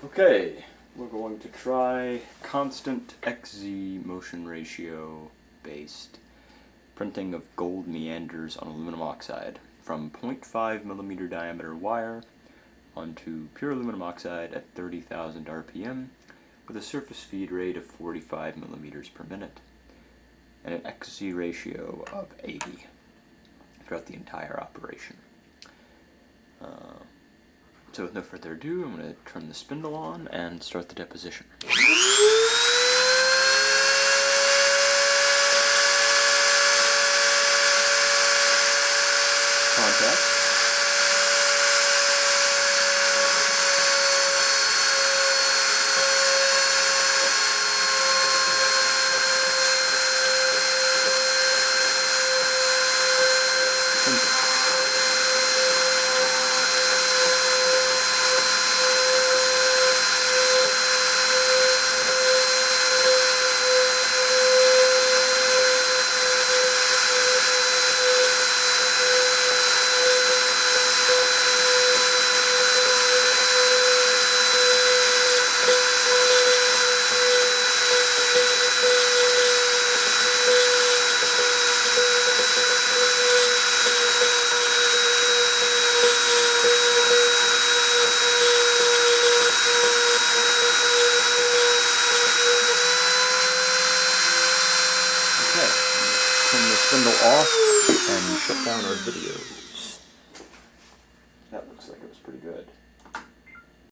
Okay, we're going to try constant XZ motion ratio based printing of gold meanders on aluminum oxide from 0.5 millimeter diameter wire onto pure aluminum oxide at 30,000 RPM with a surface feed rate of 45 millimeters per minute and an XZ ratio of 80 throughout the entire operation. So with no further ado, I'm going to turn the spindle on and start the deposition. Contact. Turn the spindle off and shut down our video.